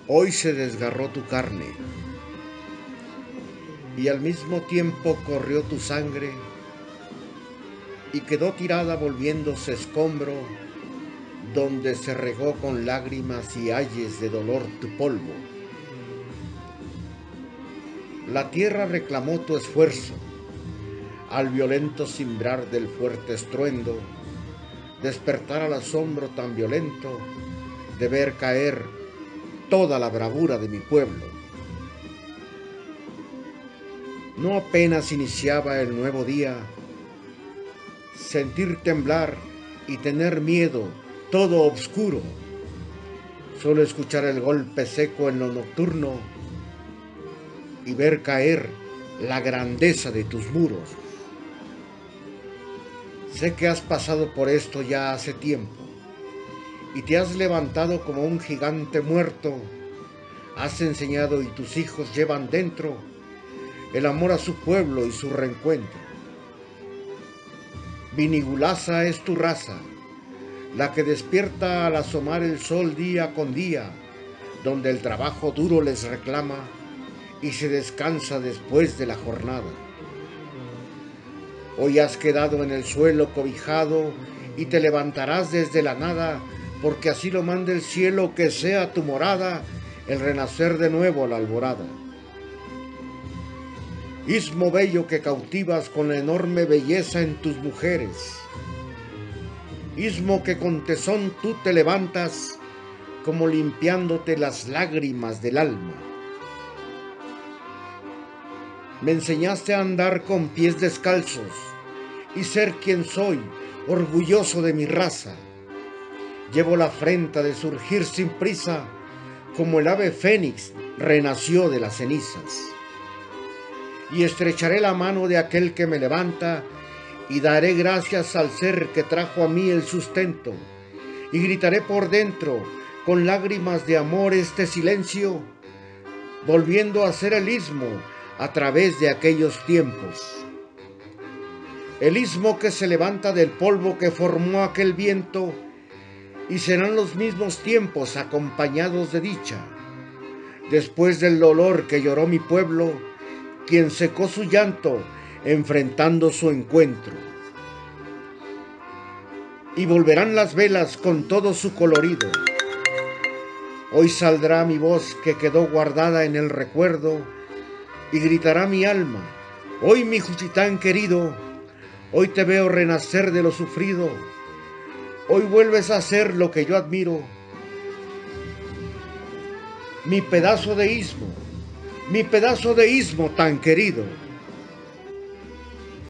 Hoy se desgarró tu carne, y al mismo tiempo corrió tu sangre, y quedó tirada volviéndose escombro, donde se regó con lágrimas y ayes de dolor tu polvo. La tierra reclamó tu esfuerzo, al violento cimbrar del fuerte estruendo, despertar al asombro tan violento de ver caer toda la bravura de mi pueblo. No apenas iniciaba el nuevo día, sentir temblar y tener miedo, todo oscuro, solo escuchar el golpe seco en lo nocturno y ver caer la grandeza de tus muros. Sé que has pasado por esto ya hace tiempo y te has levantado como un gigante muerto. Has enseñado y tus hijos llevan dentro el amor a su pueblo y su reencuentro. Vinigulasa es tu raza, la que despierta al asomar el sol día con día, donde el trabajo duro les reclama y se descansa después de la jornada. Hoy has quedado en el suelo cobijado y te levantarás desde la nada, porque así lo manda el cielo, que sea tu morada el renacer de nuevo a la alborada. Istmo bello que cautivas con la enorme belleza en tus mujeres, istmo que con tesón tú te levantas como limpiándote las lágrimas del alma. Me enseñaste a andar con pies descalzos y ser quien soy, orgulloso de mi raza. Llevo la afrenta de surgir sin prisa, como el ave fénix renació de las cenizas. Y estrecharé la mano de aquel que me levanta, y daré gracias al ser que trajo a mí el sustento, y gritaré por dentro, con lágrimas de amor, este silencio, volviendo a ser el istmo a través de aquellos tiempos. El istmo que se levanta del polvo que formó aquel viento, y serán los mismos tiempos acompañados de dicha. Después del dolor que lloró mi pueblo, quien secó su llanto enfrentando su encuentro. Y volverán las velas con todo su colorido. Hoy saldrá mi voz que quedó guardada en el recuerdo, y gritará mi alma: hoy mi Juchitán querido, hoy te veo renacer de lo sufrido, hoy vuelves a ser lo que yo admiro, mi pedazo de istmo tan querido.